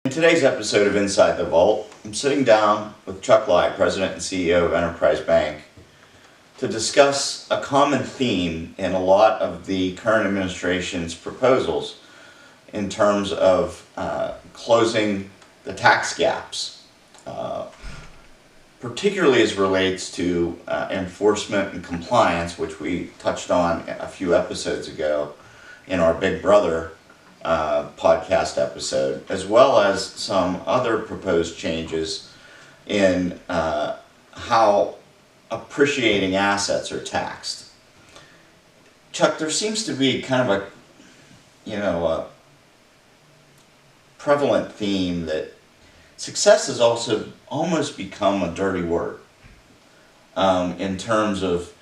In today's episode of Inside the Vault, I'm sitting down with Chuck Leyh, President and CEO of Enterprise Bank, to discuss a common theme in a lot of the current administration's proposals in terms of closing the tax gaps, particularly as relates to enforcement and compliance, which we touched on a few episodes ago in our Big Brother podcast episode, as well as some other proposed changes in how appreciating assets are taxed. Chuck, there seems to be kind of a prevalent theme that success has also almost become a dirty word in terms of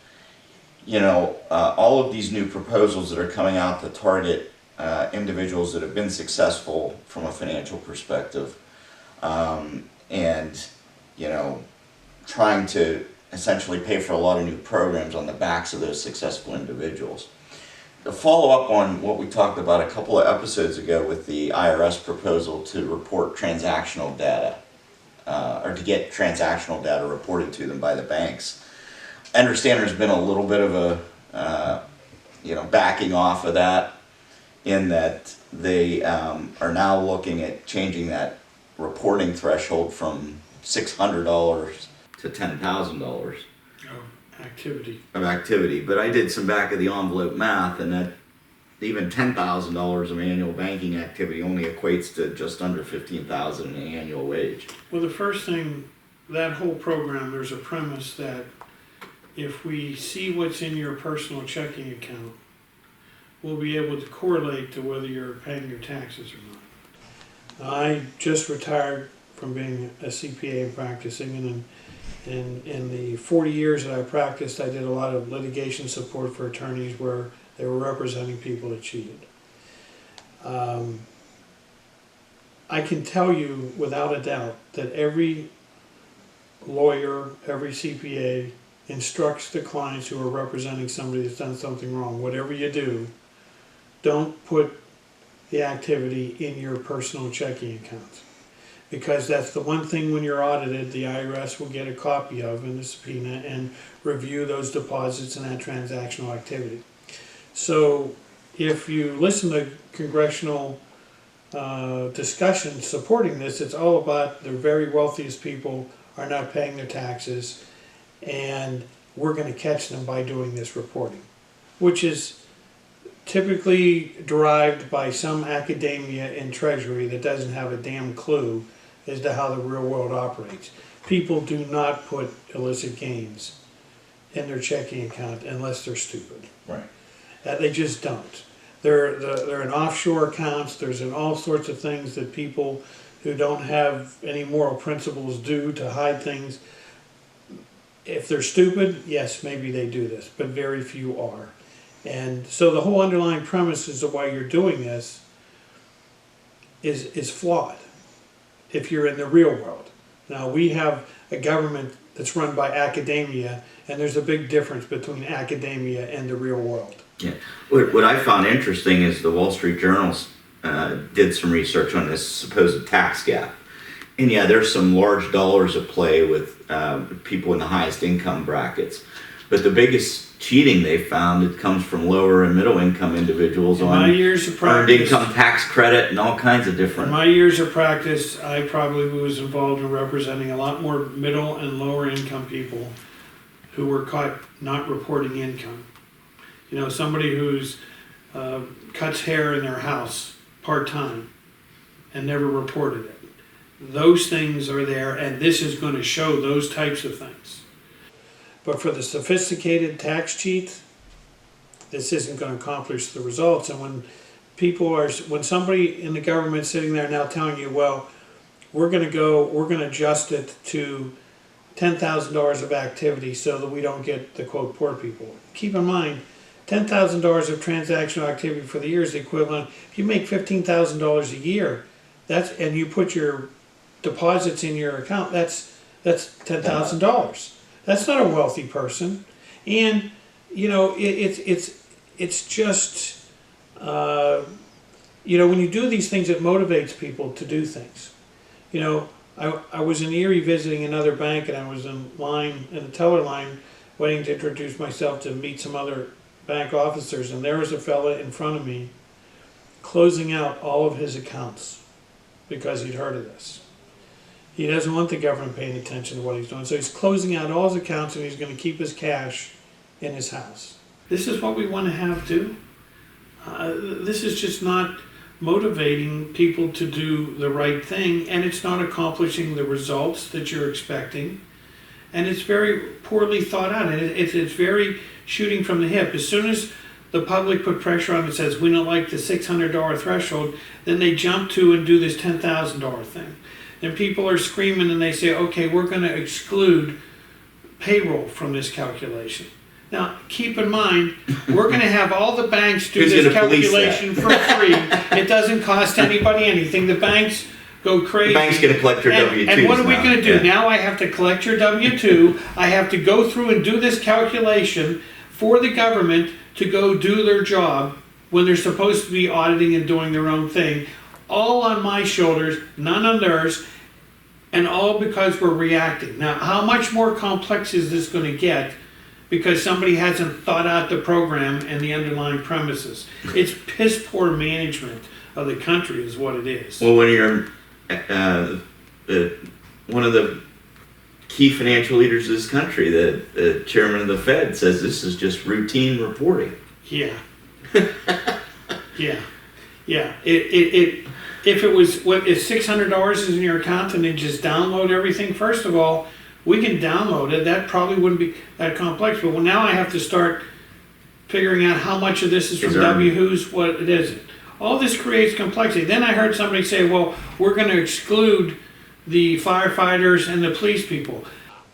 all of these new proposals that are coming out to target individuals that have been successful from a financial perspective, and trying to essentially pay for a lot of new programs on the backs of those successful individuals. To follow up on what we talked about a couple of episodes ago with the IRS proposal to report transactional data, or to get transactional data reported to them by the banks, I understand there's been a little bit of a backing off of that, in that they are now looking at changing that reporting threshold from $600 to $10,000 of activity. But I did some back of the envelope math, and that even $10,000 of annual banking activity only equates to just under $15,000 in an annual wage. Well, the first thing, that whole program, there's a premise that if we see what's in your personal checking account, we'll be able to correlate to whether you're paying your taxes or not. I just retired from being a CPA and practicing, and in the 40 years that I practiced, I did a lot of litigation support for attorneys where they were representing people that cheated. I can tell you without a doubt that every lawyer, every CPA instructs the clients who are representing somebody that's done something wrong: whatever you do, don't put the activity in your personal checking account, because that's the one thing when you're audited, the IRS will get a copy of in the subpoena and review those deposits and that transactional activity. So if you listen to congressional discussion supporting this, it's all about the very wealthiest people are not paying their taxes, and we're going to catch them by doing this reporting, which is typically derived by some academia in Treasury that doesn't have a damn clue as to how the real world operates. People do not put illicit gains in their checking account unless they're stupid. Right. They just don't. They're in offshore accounts. There's in all sorts of things that people who don't have any moral principles do to hide things. If they're stupid, yes, maybe they do this, but very few are. And so the whole underlying premises of why you're doing this is flawed if you're in the real world. Now, we have a government that's run by academia, and there's a big difference between academia and the real world. Yeah. What I found interesting is the Wall Street Journal did some research on this supposed tax gap. And yeah, there's some large dollars at play with people in the highest income brackets. But the biggest cheating they found, it comes from lower and middle income individuals on earned income tax credit and all kinds of different. In my years of practice, I probably was involved in representing a lot more middle and lower income people who were caught not reporting income. Somebody who's cuts hair in their house part-time and never reported it. Those things are there, and this is going to show those types of things. But for the sophisticated tax cheats, this isn't going to accomplish the results. And when somebody in the government sitting there now telling you, well, we're going to adjust it to $10,000 of activity so that we don't get the quote poor people. Keep in mind, $10,000 of transactional activity for the year is the equivalent. If you make $15,000 a year, and you put your deposits in your account, that's $10,000. That's not a wealthy person, and it's just you know, when you do these things, it motivates people to do things. You know, I was in Erie visiting another bank, and I was in the teller line, waiting to introduce myself to meet some other bank officers, and there was a fella in front of me closing out all of his accounts because he'd heard of this. He doesn't want the government paying attention to what he's doing, so he's closing out all his accounts, and he's going to keep his cash in his house. This is what we want to have too. This is just not motivating people to do the right thing, and it's not accomplishing the results that you're expecting, and it's very poorly thought out, and it's very shooting from the hip. As soon as the public put pressure on it and says we don't like the $600 threshold, then they jump to and do this $10,000 thing. And people are screaming and they say, okay, we're going to exclude payroll from this calculation. Now, keep in mind, we're going to have all the banks do this calculation for free. It doesn't cost anybody anything. The banks go crazy. The bank's going to collect your W-2s. And what are we going to do? Yeah. Now I have to collect your W-2. I have to go through and do this calculation for the government to go do their job when they're supposed to be auditing and doing their own thing. All on my shoulders, none on theirs, and all because we're reacting. Now, how much more complex is this going to get because somebody hasn't thought out the program and the underlying premises? It's piss poor management of the country is what it is. Well, when you're one of the key financial leaders of this country, the chairman of the Fed, says this is just routine reporting. Yeah. Yeah. If it was, if $600 is in your account and they just download everything, first of all, we can download it. That probably wouldn't be that complex. But now I have to start figuring out how much of this is from W-Who's, what it isn't. All this creates complexity. Then I heard somebody say, well, we're going to exclude the firefighters and the police people.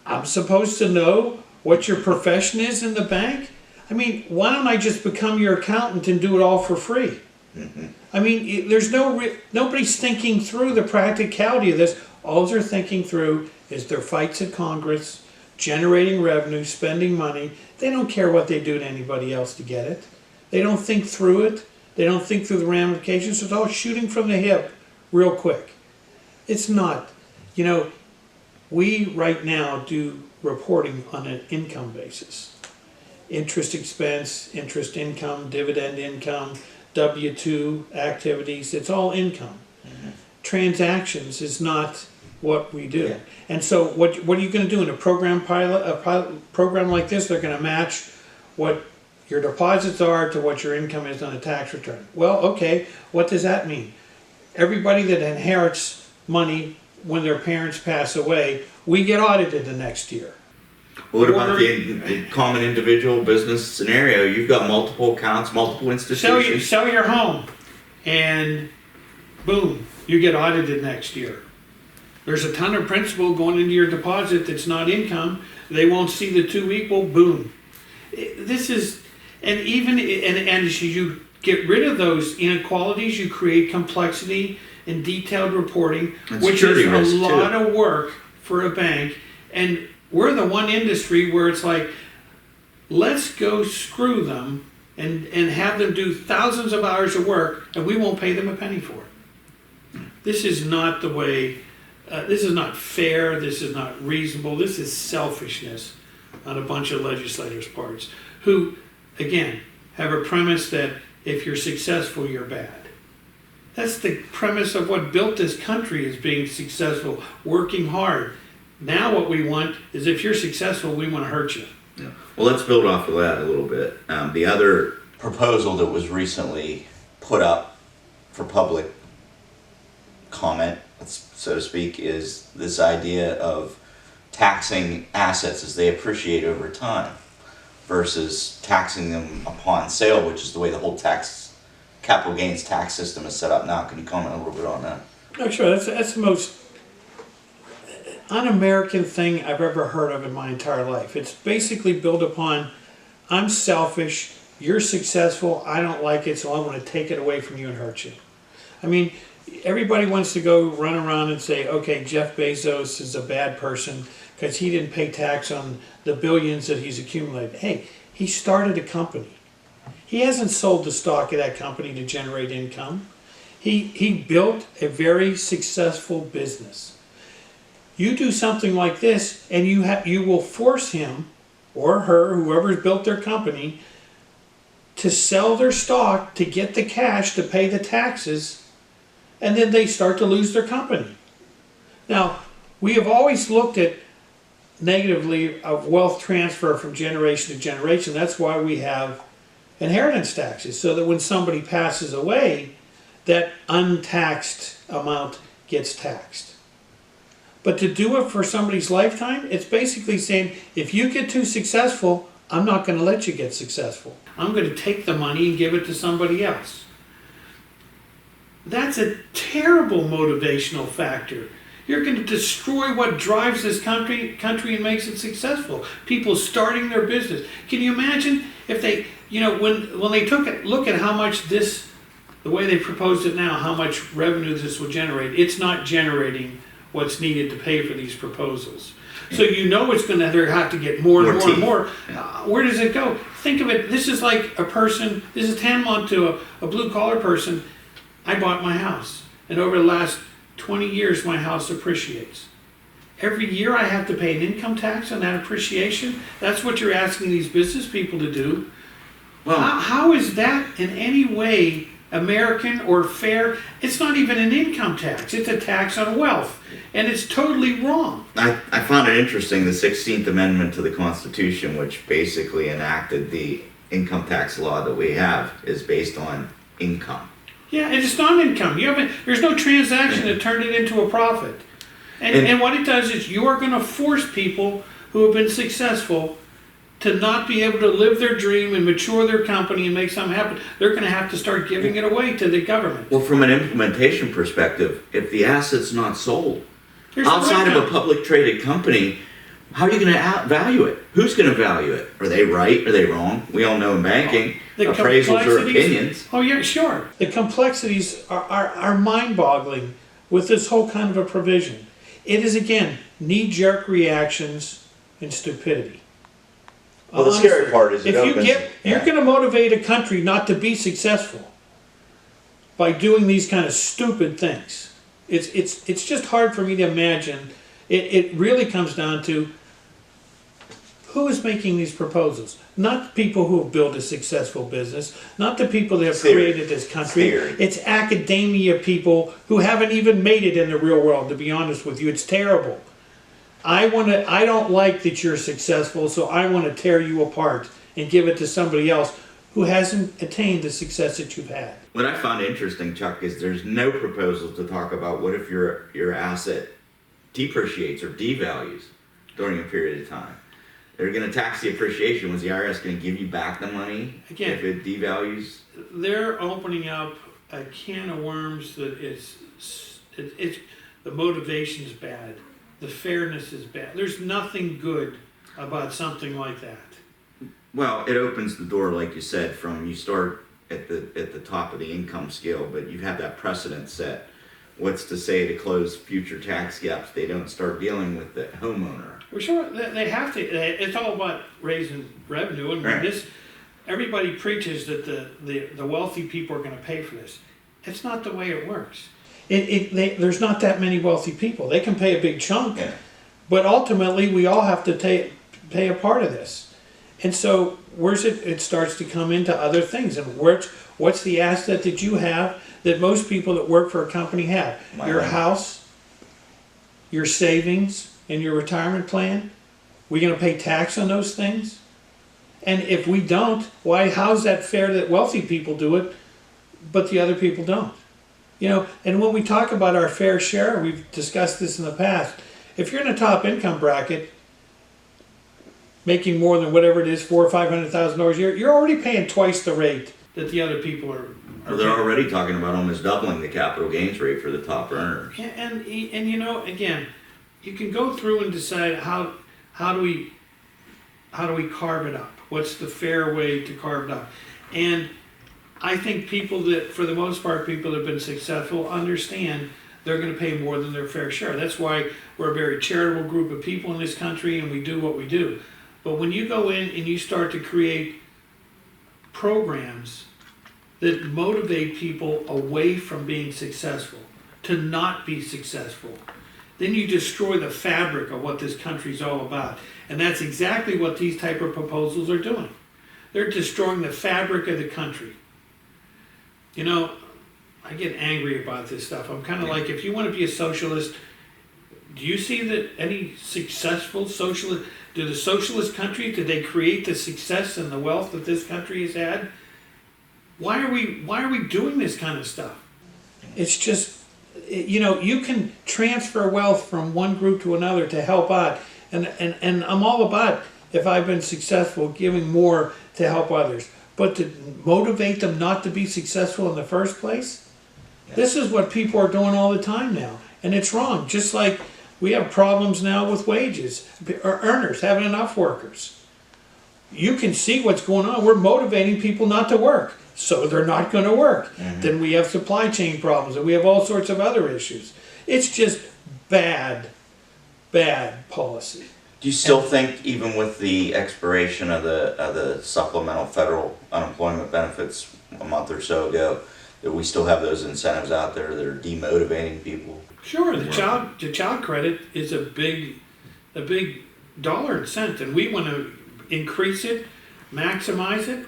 I'm supposed to know what your profession is in the bank? I mean, why don't I just become your accountant and do it all for free? Mm-hmm. I mean, there's nobody's thinking through the practicality of this. All they're thinking through is their fights at Congress, generating revenue, spending money. They don't care what they do to anybody else to get it. They don't think through it. They don't think through the ramifications. It's all shooting from the hip real quick. It's not. You know, we right now do reporting on an income basis. Interest expense, interest income, dividend income, W-2 activities, it's all income. Mm-hmm. Transactions is not what we do. Yeah. And so what are you going to do in a program program like this? They're going to match what your deposits are to what your income is on a tax return. Well, okay, what does that mean? Everybody that inherits money when their parents pass away, we get audited the next year. What about the common individual business scenario? You've got multiple accounts, multiple institutions. Sell your home, and boom, you get audited next year. There's a ton of principal going into your deposit that's not income. They won't see the two equal. Boom. This is, and as you get rid of those inequalities, you create complexity and detailed reporting, which is a lot of work for a bank. And we're the one industry where it's like, let's go screw them and have them do thousands of hours of work, and we won't pay them a penny for it. This is not the way, this is not fair, this is not reasonable, this is selfishness on a bunch of legislators' parts, who, again, have a premise that if you're successful, you're bad. That's the premise of what built this country, is being successful, working hard. Now what we want is, if you're successful, we want to hurt you. Yeah. Well, let's build off of that a little bit. The other proposal that was recently put up for public comment, so to speak, is this idea of taxing assets as they appreciate over time versus taxing them upon sale, which is the way the whole capital gains tax system is set up now. Can you comment a little bit on that? Oh, sure. That's the most un-American thing I've ever heard of in my entire life. It's basically built upon, I'm selfish, you're successful, I don't like it, so I want to take it away from you and hurt you. I mean, everybody wants to go run around and say, okay, Jeff Bezos is a bad person because he didn't pay tax on the billions that he's accumulated. Hey, he started a company. He hasn't sold the stock of that company to generate income. He built a very successful business. You do something like this, and you will force him or her, whoever's built their company, to sell their stock to get the cash to pay the taxes, and then they start to lose their company. Now, we have always looked at negatively of wealth transfer from generation to generation. That's why we have inheritance taxes, so that when somebody passes away, that untaxed amount gets taxed. But to do it for somebody's lifetime, it's basically saying, if you get too successful, I'm not going to let you get successful. I'm going to take the money and give it to somebody else. That's a terrible motivational factor. You're going to destroy what drives this country and makes it successful. People starting their business. Can you imagine if they, when they look at how much this, the way they proposed it now, how much revenue this will generate, it's not generating what's needed to pay for these proposals. So it's going to have to get more and more and more. Where does it go? Think of it, this is like a person, this is tantamount to a blue collar person. I bought my house, and over the last 20 years my house appreciates. Every year I have to pay an income tax on that appreciation. That's what you're asking these business people to do. Well, how is that in any way American or fair? It's not even an income tax, it's a tax on wealth, and it's totally wrong. I found it interesting, the 16th Amendment to the Constitution, which basically enacted the income tax law that we have, is based on income. Yeah, and it's not income. There's no transaction to turn it into a profit. And what it does is you are going to force people who have been successful to not be able to live their dream and mature their company and make something happen. They're going to have to start giving it away to the government. Well, from an implementation perspective, if the asset's not sold, outside of a public traded company, how are you going to value it? Who's going to value it? Are they right? Are they wrong? We all know in banking, appraisals are opinions. Oh yeah, sure. The complexities are mind-boggling with this whole kind of a provision. It is, again, knee-jerk reactions and stupidity. Well, the scary part is you're going to motivate a country not to be successful by doing these kind of stupid things. It's just hard for me to imagine. It really comes down to who is making these proposals. Not the people who have built a successful business, not the people that have created this country. It's academia people who haven't even made it in the real world, to be honest with you. It's terrible. I don't like that you're successful, so I want to tear you apart and give it to somebody else who hasn't attained the success that you've had. What I found interesting, Chuck, is there's no proposal to talk about what if your asset depreciates or devalues during a period of time. They're going to tax the appreciation. Was the IRS going to give you back the money if it devalues? They're opening up a can of worms that it's the motivation's bad. The fairness is bad. There's nothing good about something like that. Well, it opens the door, like you said, from you start at the top of the income scale, but you have that precedent set. What's to say to close future tax gaps? They don't start dealing with the homeowner. Well, sure, they have to. It's all about raising revenue, and right. Everybody preaches that the wealthy people are going to pay for this. It's not the way it works. There's not that many wealthy people. They can pay a big chunk, but ultimately we all have to pay a part of this. And so it starts to come into other things. And what's the asset that you have that most people that work for a company have? Your house, your savings, and your retirement plan. We're going to pay tax on those things? And if we don't, how's that fair that wealthy people do it, but the other people don't? And when we talk about our fair share, we've discussed this in the past. If you're in a top income bracket, making more than whatever it is, $400,000 or $500,000 a year, you're already paying twice the rate that the other people are. They're already talking about almost doubling the capital gains rate for the top earners. Yeah, and again, you can go through and decide how do we carve it up? What's the fair way to carve it up? And I think people that, for the most part, people that have been successful understand they're going to pay more than their fair share. That's why we're a very charitable group of people in this country, and we do what we do. But when you go in and you start to create programs that motivate people away from being successful, to not be successful, then you destroy the fabric of what this country's all about. And that's exactly what these type of proposals are doing. They're destroying the fabric of the country. You know, I get angry about this stuff. I'm kind of like, if you want to be a socialist, do you see that any successful socialist, do the socialist countries, did they create the success and the wealth that this country has had? Why are we doing this kind of stuff? It's just, you know, you can transfer wealth from one group to another to help out. And I'm all about, if I've been successful, giving more to help others. But to motivate them not to be successful in the first place? This is what people are doing all the time now. And it's wrong. Just like we have problems now with wages, or earners, having enough workers. You can see what's going on. We're motivating people not to work, so they're not going to work. Then we have supply chain problems, and we have all sorts of other issues. It's just bad policy. Do you still think, even with the expiration of the supplemental federal unemployment benefits a month or so ago, that we still have those incentives out there that are demotivating people? Sure, the child credit is a big dollar and cent, and we want to increase it, maximize it.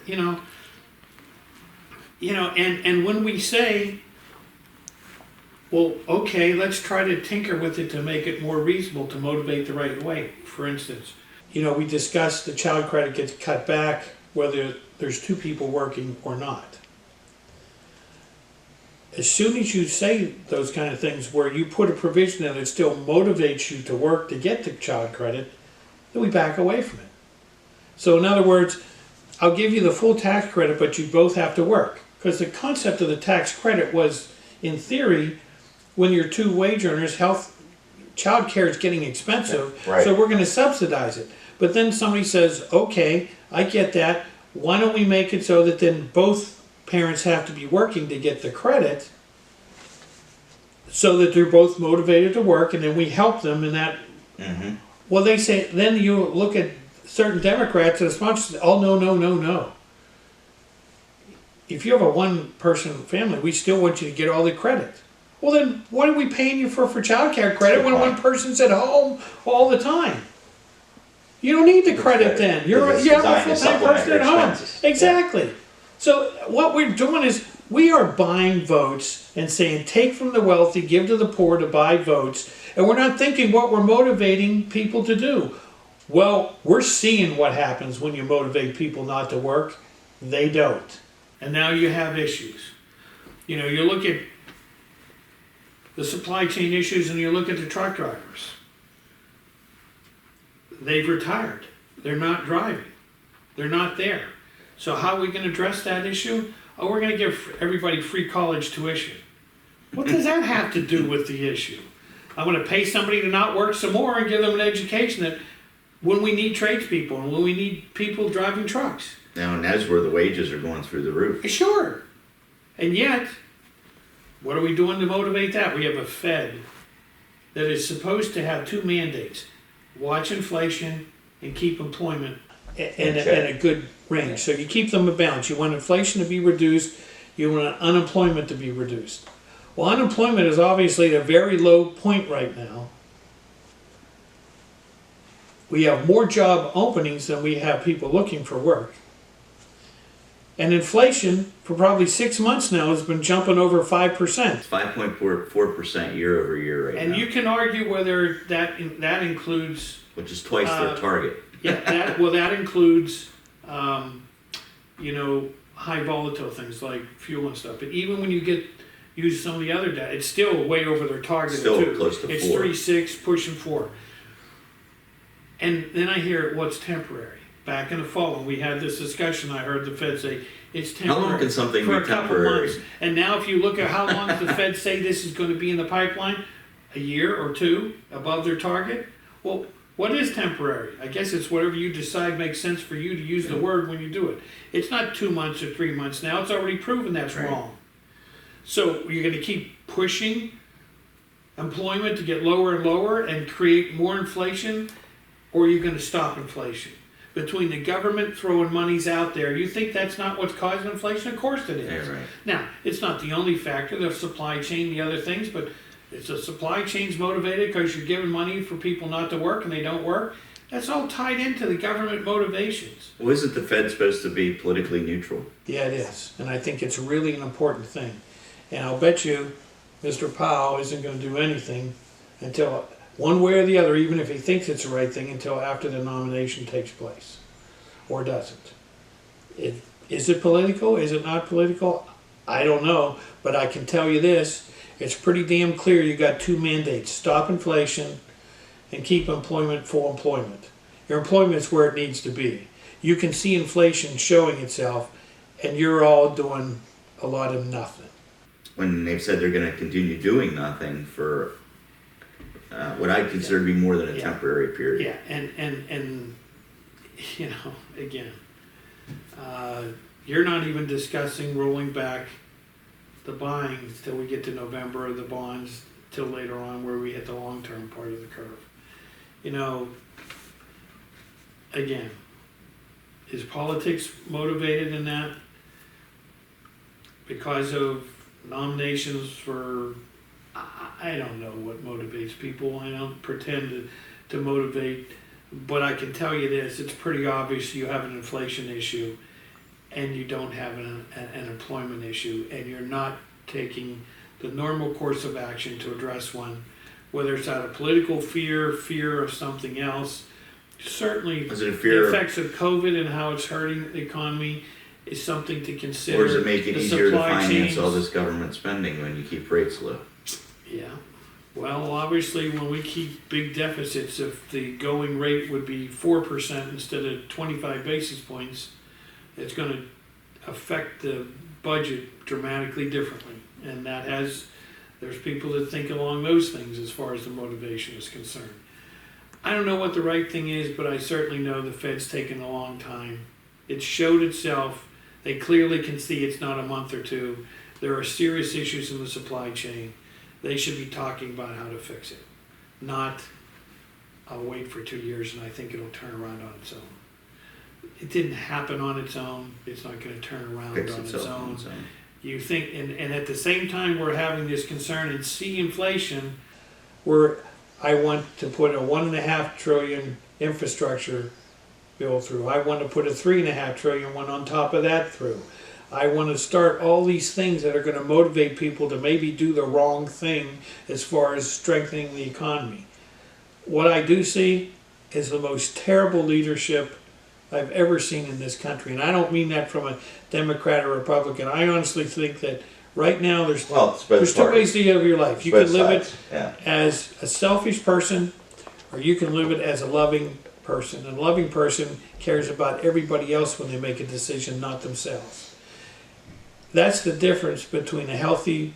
And when we say, well, okay, let's try to tinker with it to make it more reasonable, to motivate the right way. For instance, we discussed the child credit gets cut back whether there's two people working or not. As soon as you say those kind of things where you put a provision in that still motivates you to work to get the child credit, then we back away from it. So in other words, I'll give you the full tax credit, but you both have to work. Because the concept of the tax credit was, in theory, when you're two wage earners, child care is getting expensive, right. So we're going to subsidize it. But then somebody says, okay, I get that. Why don't we make it so that then both parents have to be working to get the credit, so that they're both motivated to work, and then we help them in that. Well, they say, then you look at certain Democrats and sponsors, oh, no. If you have a one-person family, we still want you to get all the credit. Well, then what are we paying you for child care credit when one person's at home all the time? You don't need the credit then. You have a full-time person at home. Exactly. Yeah. So what we're doing is we are buying votes and saying take from the wealthy, give to the poor to buy votes, and we're not thinking what we're motivating people to do. Well, we're seeing what happens when you motivate people not to work. They don't. And now you have issues. You look at the supply chain issues and you look at the truck drivers. They've retired. They're not driving. They're not there. So how are we going to address that issue? Oh, we're going to give everybody free college tuition. What does that have to do with the issue? I want to pay somebody to not work some more and give them an education that when we need tradespeople and when we need people driving trucks. Now, and that's where the wages are going through the roof. Sure. And yet, what are we doing to motivate that? We have a Fed that is supposed to have two mandates: watch inflation and keep employment in a good range. So you keep them in balance. You want inflation to be reduced. You want unemployment to be reduced. Well, unemployment is obviously at a very low point right now. We have more job openings than we have people looking for work. And inflation, for probably 6 months now, has been jumping over 5%. 5.4% year over year right now. And you can argue whether that includes... Which is twice their target. That includes, high volatile things like fuel and stuff. But even when you use some of the other data, it's still way over their target. Still too. Close to 4. It's 3.6, pushing 4. And then I hear what's temporary. Back in the fall, when we had this discussion, I heard the Fed say it's temporary. How long can something for be a couple temporary? months. And now, if you look at how long does the Fed say this is going to be in the pipeline, a year or two above their target. Well, what is temporary? I guess it's whatever you decide makes sense for you to use the word when you do it. It's not 2 months or 3 months now. It's already proven that's wrong. So you're going to keep pushing employment to get lower and lower and create more inflation, or you're going to stop inflation. between the government throwing monies out there, you think that's not what's causing inflation? Of course it is. Yeah, right. Now, it's not the only factor, the supply chain, the other things, but it's the supply chain's motivated because you're giving money for people not to work and they don't work. That's all tied into the government motivations. Well, isn't the Fed supposed to be politically neutral? Yeah, it is, and I think it's really an important thing. And I'll bet you Mr. Powell isn't going to do anything until, one way or the other, even if he thinks it's the right thing, until after the nomination takes place, or doesn't. Is it political? Is it not political? I don't know, but I can tell you this, it's pretty damn clear you got two mandates: stop inflation and keep employment, full employment. Your employment's where it needs to be. You can see inflation showing itself, and you're all doing a lot of nothing. When they've said they're going to continue doing nothing for what I consider to be more than a temporary period. Yeah, and you know, again, you're not even discussing rolling back the buying till we get to November, of the bonds till later on, where we hit the long-term part of the curve. You know, again, is politics motivated in that? Because of nominations for, I don't know what motivates people. I don't pretend to motivate, but I can tell you this, it's pretty obvious you have an inflation issue and you don't have an employment issue, and you're not taking the normal course of action to address one, whether it's out of political fear of something else. Certainly, Is it a fear the effects of COVID and how it's hurting the economy is something to consider. Or does it make it The easier to supply finance chains. all this government spending when you keep rates low? Yeah. Well, obviously, when we keep big deficits, if the going rate would be 4% instead of 25 basis points, it's going to affect the budget dramatically differently. And there's people that think along those things as far as the motivation is concerned. I don't know what the right thing is, but I certainly know the Fed's taken a long time. It showed itself. They clearly can see it's not a month or two. There are serious issues in the supply chain. They should be talking about how to fix it. Not, I'll wait for 2 years and I think it'll turn around on its own. It didn't happen on its own. It's not going to turn around Fix on its itself on own. its own. You think, and at the same time we're having this concern and see inflation, where I want to put a $1.5 trillion infrastructure bill through. I want to put a $3.5 trillion one on top of that through. I want to start all these things that are going to motivate people to maybe do the wrong thing as far as strengthening the economy. What I do see is the most terrible leadership I've ever seen in this country. And I don't mean that from a Democrat or Republican. I honestly think that right now there's two ways to live your life. You can live it as a selfish person, or you can live it as a loving person. And a loving person cares about everybody else when they make a decision, not themselves. That's the difference between a healthy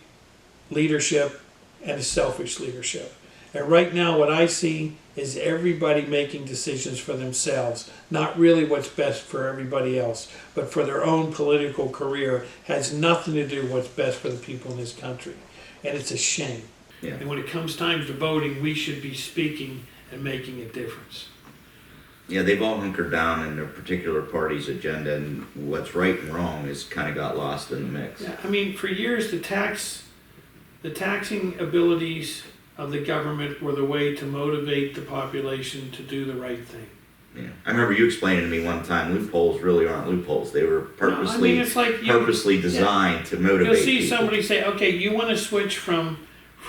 leadership and a selfish leadership. And right now what I see is everybody making decisions for themselves, not really what's best for everybody else, but for their own political career. Has nothing to do with what's best for the people in this country. And it's a shame. Yeah. And when it comes time to voting, we should be speaking and making a difference. Yeah, they've all hunkered down in their particular party's agenda, and what's right and wrong has kind of got lost in the mix. Yeah, I mean, for years the taxing abilities of the government were the way to motivate the population to do the right thing. Yeah, I remember you explaining to me one time, loopholes really aren't loopholes. They were purposely, it's like purposely designed to motivate You'll see people. somebody say, okay, you want to switch from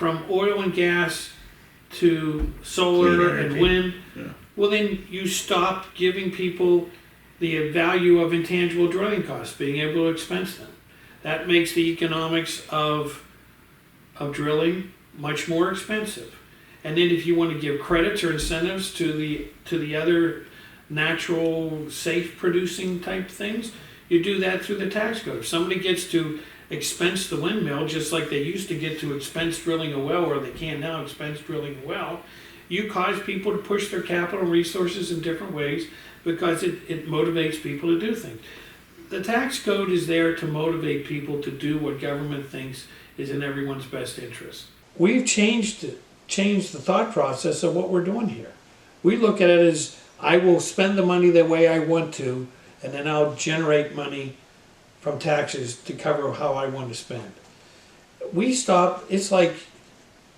oil and gas to solar and wind. Yeah. Well, then you stop giving people the value of intangible drilling costs, being able to expense them. That makes the economics of drilling much more expensive. And then if you want to give credits or incentives to the other natural, safe producing type things, you do that through the tax code. If somebody gets to expense the windmill, just like they used to get to expense drilling a well, or they can now expense drilling a well, you cause people to push their capital resources in different ways because it motivates people to do things. The tax code is there to motivate people to do what government thinks is in everyone's best interest. We've changed the thought process of what we're doing here. We look at it as I will spend the money the way I want to, and then I'll generate money from taxes to cover how I want to spend. We stop, it's like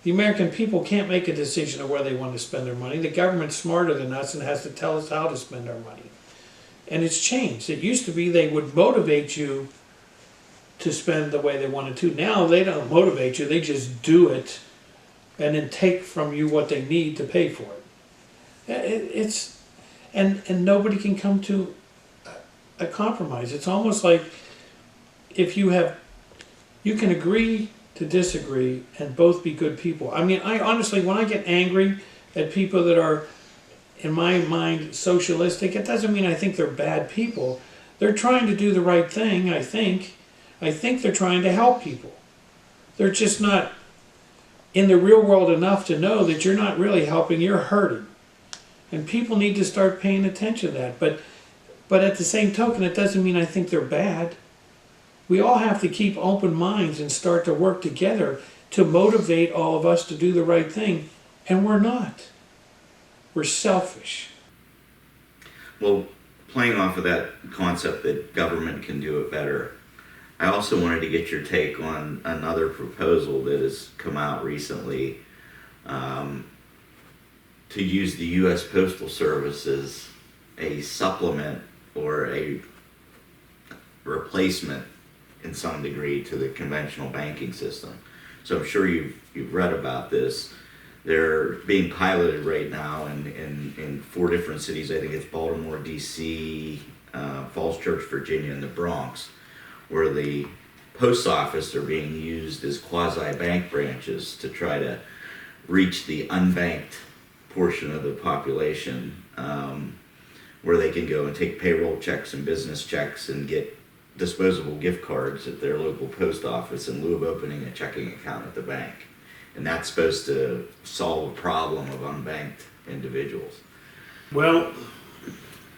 the American people can't make a decision of where they want to spend their money. The government's smarter than us and has to tell us how to spend our money. And it's changed. It used to be they would motivate you to spend the way they wanted to. Now they don't motivate you, they just do it and then take from you what they need to pay for it. And nobody can come to a compromise. It's almost like if you can agree to disagree and both be good people. I mean, I honestly, when I get angry at people that are, in my mind, socialistic, it doesn't mean I think they're bad people. They're trying to do the right thing, I think. I think they're trying to help people. They're just not in the real world enough to know that you're not really helping, you're hurting. And people need to start paying attention to that. But at the same token, it doesn't mean I think they're bad. We all have to keep open minds and start to work together to motivate all of us to do the right thing. And we're not. We're selfish. Well, playing off of that concept that government can do it better, I also wanted to get your take on another proposal that has come out recently, to use the U.S. Postal Service as a supplement or a replacement in some degree to the conventional banking system. So I'm sure you've read about this. They're being piloted right now in 4 different cities. I think it's Baltimore, D.C., Falls Church, Virginia, and the Bronx, where the post office are being used as quasi-bank branches to try to reach the unbanked portion of the population, where they can go and take payroll checks and business checks and get disposable gift cards at their local post office in lieu of opening a checking account at the bank. And that's supposed to solve a problem of unbanked individuals. Well,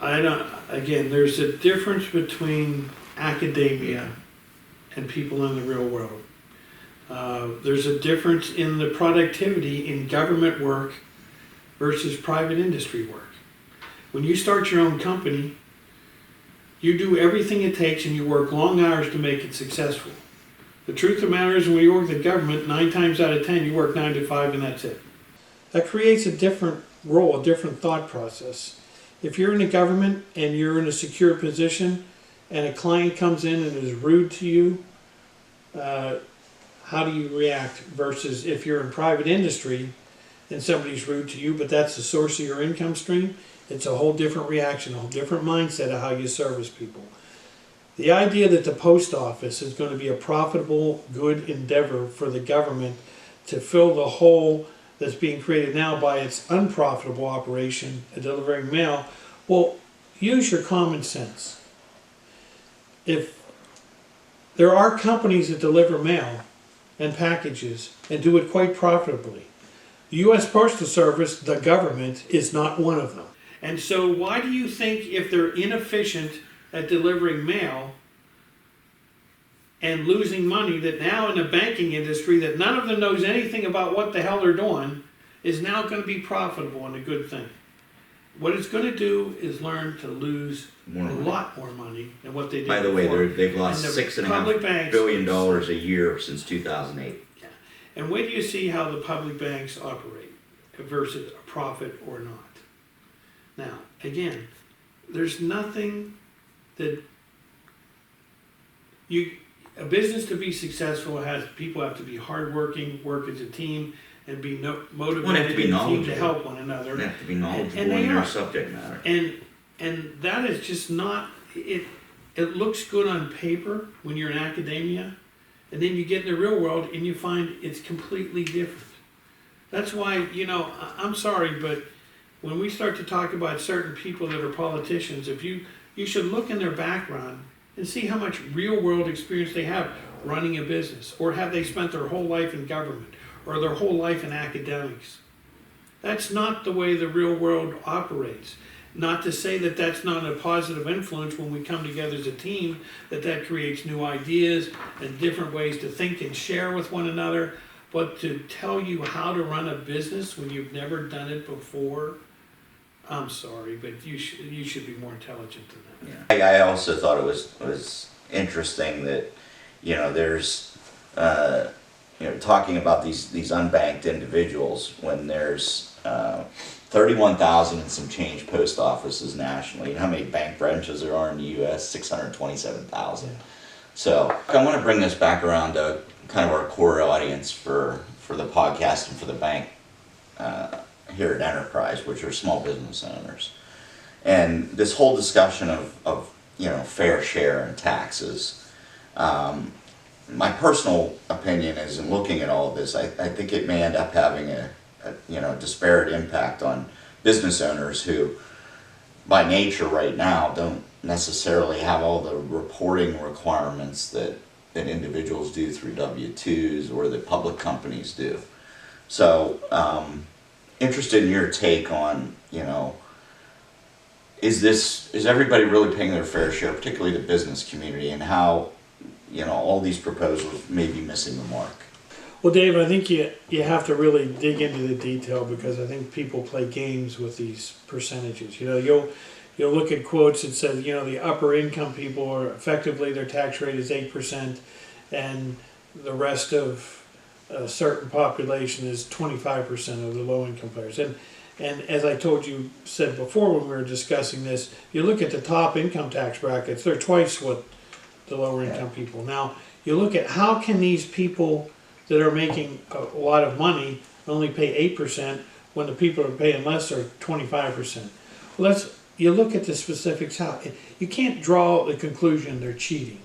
again, there's a difference between academia and people in the real world. There's a difference in the productivity in government work versus private industry work. When you start your own company, you do everything it takes and you work long hours to make it successful. The truth of the matter is, when you work with the government, 9 times out of 10, you work 9 to 5 and that's it. That creates a different role, a different thought process. If you're in the government and you're in a secure position and a client comes in and is rude to you, how do you react? Versus if you're in private industry and somebody's rude to you, but that's the source of your income stream, it's a whole different reaction, a whole different mindset of how you service people. The idea that the post office is going to be a profitable, good endeavor for the government to fill the hole that's being created now by its unprofitable operation of delivering mail, well, use your common sense. If there are companies that deliver mail and packages and do it quite profitably, the U.S. Postal Service, the government, is not one of them. And so why do you think, if they're inefficient at delivering mail and losing money, that now in the banking industry that none of them knows anything about what the hell they're doing is now going to be profitable and a good thing? What it's going to do is learn to lose a lot more money than what they did By the before. way, they've lost And the $6.5 billion a year since 2008. Yeah. And wait till you see how the public banks operate versus a profit or not. Now, again, there's nothing that a business to be successful people have to be hardworking, work as a team, and be motivated to help one another. They have to be knowledgeable in their subject matter. And that is just not it. It looks good on paper when you're in academia, and then you get in the real world and you find it's completely different. That's why, I'm sorry, but when we start to talk about certain people that are politicians, you should look in their background and see how much real world experience they have running a business, or have they spent their whole life in government or their whole life in academics. That's not the way the real world operates. Not to say that that's not a positive influence when we come together as a team, that creates new ideas and different ways to think and share with one another, but to tell you how to run a business when you've never done it before, I'm sorry, but you should be more intelligent than that. Yeah. I also thought it was interesting that, there's, talking about these unbanked individuals when there's 31,000 and some change post offices nationally. You know how many bank branches there are in the U.S.? 627,000. So I want to bring this back around to kind of our core audience for the podcast and for the bank here at Enterprise, which are small business owners. And this whole discussion of fair share and taxes. My personal opinion is, in looking at all of this, I think it may end up having a disparate impact on business owners who, by nature right now, don't necessarily have all the reporting requirements that individuals do through W-2s or that public companies do. So, interested in your take on, is everybody really paying their fair share, particularly the business community, and how, all these proposals may be missing the mark? Well, Dave, I think you have to really dig into the detail, because I think people play games with these percentages. You'll look at quotes that says, the upper income people are effectively, their tax rate is 8%, and the rest of a certain population is 25% of the low income players. And as I said before when we were discussing this, you look at the top income tax brackets, they're twice what the lower income people. Now, you look at how can these people that are making a lot of money only pay 8% when the people who are paying less are 25%. Well, you look at the specifics. How you can't draw the conclusion they're cheating.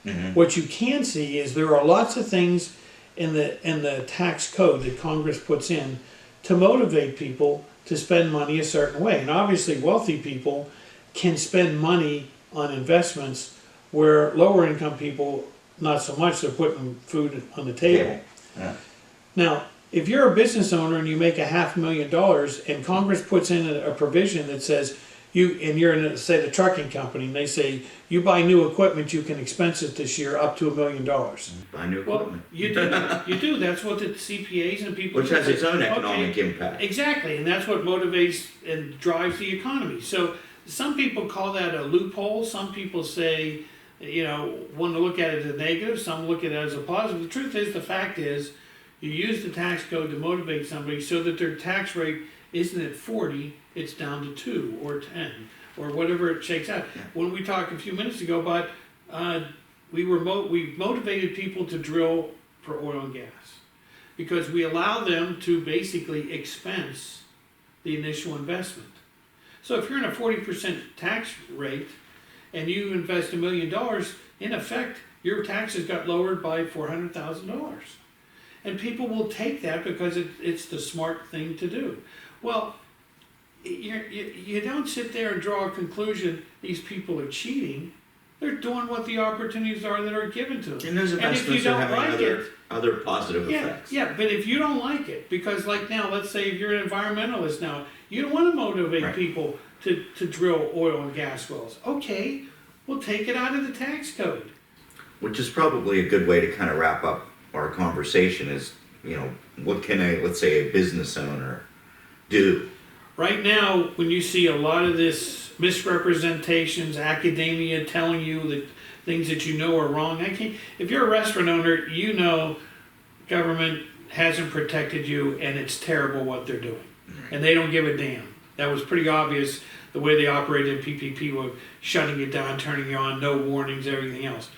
Mm-hmm. What you can see is there are lots of things in the tax code that Congress puts in to motivate people to spend money a certain way. And obviously wealthy people can spend money on investments where lower income people, not so much. They're putting food on the table. Yeah. Now, if you're a business owner and you make $500,000 and Congress puts in a provision that says you're in, say, the trucking company, and they say you buy new equipment, you can expense it this year up to $1 million. Buy new equipment. You do. That's what the CPAs and people. Which has its own economic impact. Exactly, and that's what motivates and drives the economy. So some people call that a loophole. Some people say, want to look at it as a negative. Some look at it as a positive. The truth is, the fact is, you use the tax code to motivate somebody so that their tax rate isn't at 40, it's down to 2 or 10 or whatever it shakes out. Yeah. When we talked a few minutes ago about we motivated people to drill for oil and gas because we allow them to basically expense the initial investment. So if you're in a 40% tax rate and you invest $1 million, in effect, your taxes got lowered by $400,000. And people will take that because it's the smart thing to do. Well, you don't sit there and draw a conclusion these people are cheating. They're doing what the opportunities are that are given to them. And those investments are having other positive effects. Yeah, but if you don't like it, because like now, let's say if you're an environmentalist now, you don't want to motivate people to drill oil and gas wells. Okay, we'll take it out of the tax code. Which is probably a good way to kind of wrap up our conversation is, what can let's say a business owner do? Right now, when you see a lot of this misrepresentations, academia telling you that things that are wrong, if you're a restaurant owner, government hasn't protected you and it's terrible what they're doing. And they don't give a damn. That was pretty obvious the way they operated in PPP, were shutting it down, turning it on, no warnings, everything else.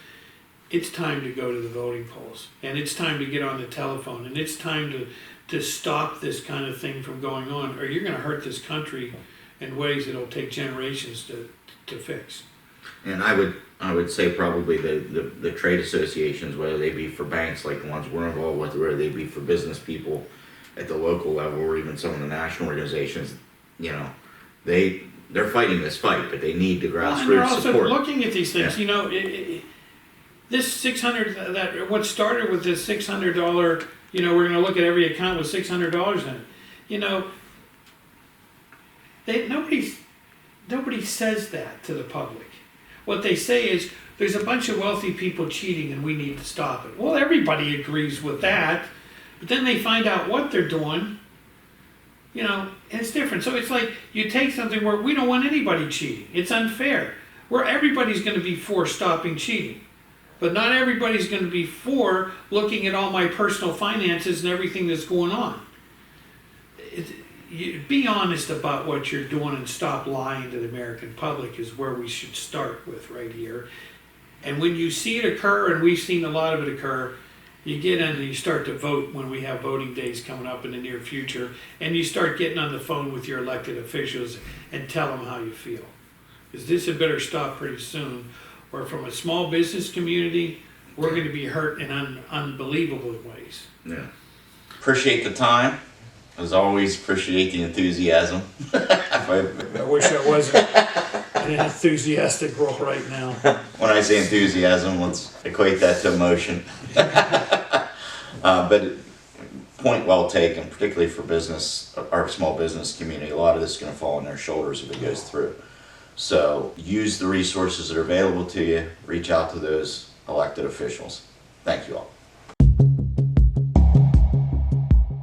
It's time to go to the voting polls, and it's time to get on the telephone, and it's time to stop this kind of thing from going on, or you're going to hurt this country in ways that'll take generations to fix. And I would say probably the trade associations, whether they be for banks like the ones we're involved with, or whether they be for business people at the local level, or even some of the national organizations, they're fighting this fight, but they need the grassroots support. And they're also looking at these things, this 600, what started with this $600, we're going to look at every account with $600 in it. Nobody says that to the public. What they say is, there's a bunch of wealthy people cheating and we need to stop it. Well, everybody agrees with that, but then they find out what they're doing You know, and it's different. So it's like you take something where we don't want anybody cheating. It's unfair. Where everybody's going to be for stopping cheating. But not everybody's going to be for looking at all my personal finances and everything that's going on. Be honest about what you're doing and stop lying to the American public is where we should start with right here. And when you see it occur, and we've seen a lot of it occur, you get in and you start to vote when we have voting days coming up in the near future, and you start getting on the phone with your elected officials and tell them how you feel. Because this had better stop pretty soon, or from a small business community, we're going to be hurt in unbelievable ways. Yeah. Appreciate the time. As always, appreciate the enthusiasm. I wish I wasn't in an enthusiastic role right now. When I say enthusiasm, let's equate that to emotion. But point well taken, particularly for business, our small business community. A lot of this is going to fall on their shoulders if it goes through. So use the resources that are available to you. Reach out to those elected officials. Thank you all.